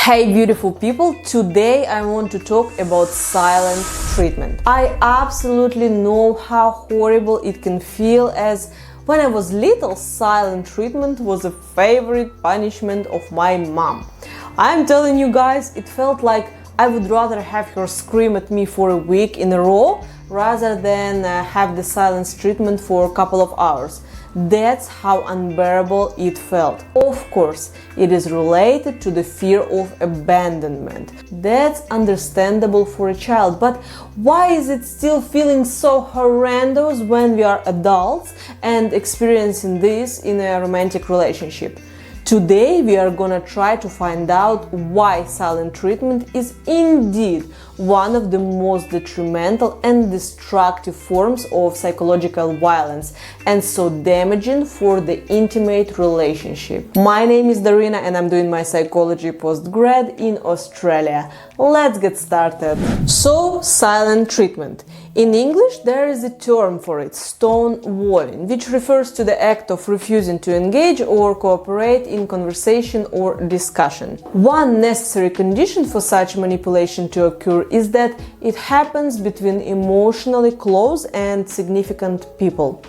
Hey beautiful people, today I want to talk about silent treatment. I absolutely know how horrible it can feel, as when I was little, silent treatment was a favorite punishment of my mom. I'm telling you guys, it felt like I would rather have her scream at me for a week in a row rather than have the silence treatment for a couple of hours. That's how unbearable it felt. Of course, it is related to the fear of abandonment. That's understandable for a child, but why is it still feeling so horrendous when we are adults and experiencing this in a romantic relationship? Today we are gonna try to find out why silent treatment is indeed one of the most detrimental and destructive forms of psychological violence and so damaging for the intimate relationship. My name is Darina and I'm doing my psychology postgrad in Australia. Let's get started. So, silent treatment. In English, there is a term for it, stonewalling, which refers to the act of refusing to engage or cooperate in conversation or discussion. One necessary condition for such manipulation to occur is that it happens between emotionally close and significant people.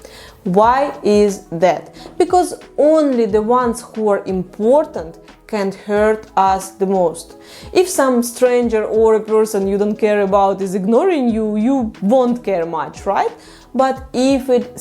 Why is that? Because only the ones who are important can hurt us the most. If some stranger or a person you don't care about is ignoring you, you won't care much, right? But if it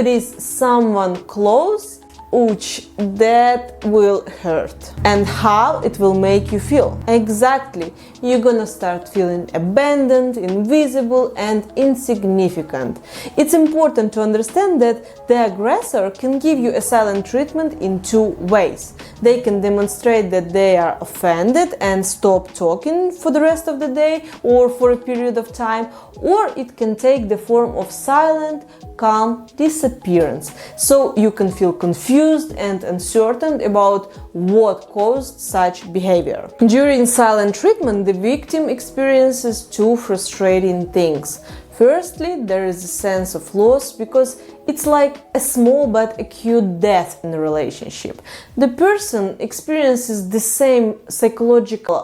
is someone close, ouch, that will hurt. And how it will make you feel? Exactly, you're gonna start feeling abandoned, invisible, and insignificant. It's important to understand that the aggressor can give you a silent treatment in two ways. They can demonstrate that they are offended and stop talking for the rest of the day or for a period of time, or it can take the form of silent, calm disappearance, so you can feel confused and uncertain about what caused such behavior. During silent treatment, the victim experiences two frustrating things. Firstly, there is a sense of loss because it's like a small but acute death in a relationship. The person experiences the same psychological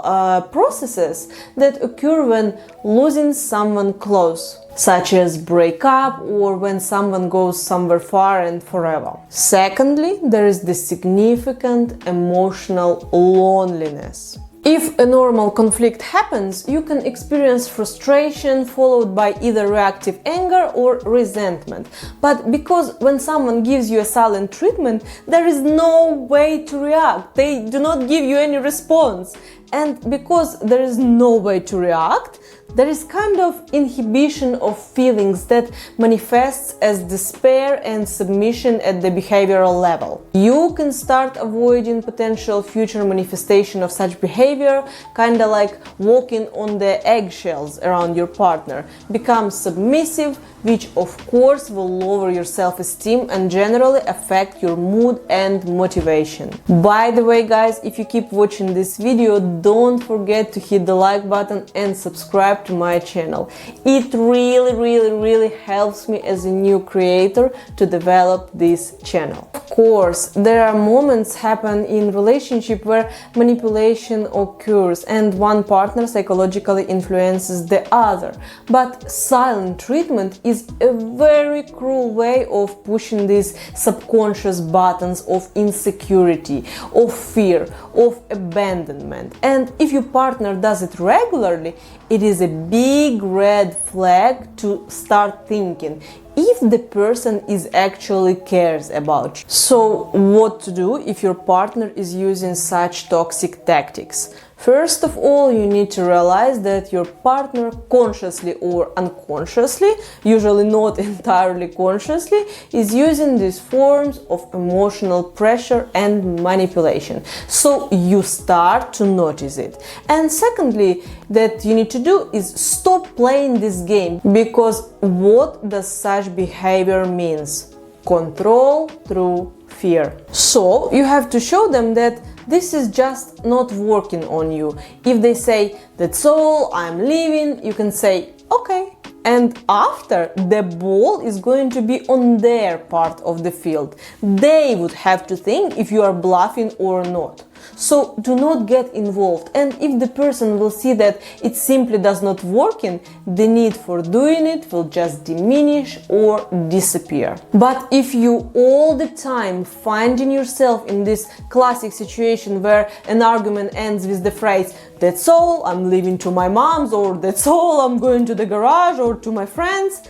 processes that occur when losing someone close, such as breakup or when someone goes somewhere far and forever. Secondly, there is the significant emotional loneliness. If a normal conflict happens, you can experience frustration followed by either reactive anger or resentment. But because when someone gives you a silent treatment, there is no way to react. They do not give you any response. And because there is no way to react, there is kind of inhibition of feelings that manifests as despair and submission at the behavioral level. You can start avoiding potential future manifestation of such behavior, kind of like walking on the eggshells around your partner. Become submissive, which of course will lower your self-esteem and generally affect your mood and motivation. By the way guys, if you keep watching this video, don't forget to hit the like button and subscribe to my channel. It really helps me as a new creator to develop this channel. Of course, there are moments happen in relationship where manipulation occurs and one partner psychologically influences the other. But silent treatment is a very cruel way of pushing these subconscious buttons of insecurity, of fear, of abandonment. And if your partner does it regularly, it is a big red flag to start thinking if the person is actually cares about you. So what to do if your partner is using such toxic tactics? First of all, you need to realize that your partner consciously or unconsciously, usually not entirely consciously, is using these forms of emotional pressure and manipulation. So you start to notice it. And secondly, that you need to do is stop playing this game, because what does such behavior means? Control through fear. So you have to show them that this is just not working on you. If they say, that's all, I'm leaving, you can say, okay. And after, the ball is going to be on their part of the field. They would have to think if you are bluffing or not. So do not get involved, and if the person will see that it simply does not work, the need for doing it will just diminish or disappear. But if you all the time finding yourself in this classic situation where an argument ends with the phrase, "That's all, I'm leaving to my mom's," or "That's all, I'm going to the garage or to my friends,"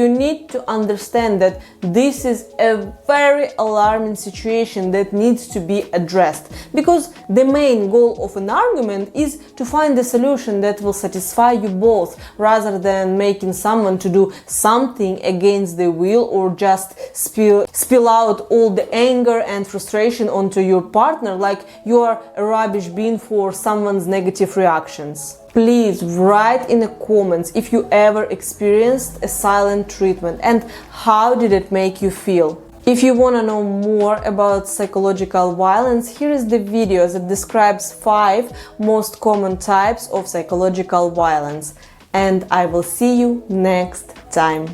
you need to understand that this is a very alarming situation that needs to be addressed, because the main goal of an argument is to find a solution that will satisfy you both, rather than making someone to do something against their will or just spill out all the anger and frustration onto your partner like you are a rubbish bin for someone's negative reactions. Please write in the comments if you ever experienced a silent treatment and how did it make you feel. If you want to know more about psychological violence, here is the video that describes 5 most common types of psychological violence. And I will see you next time.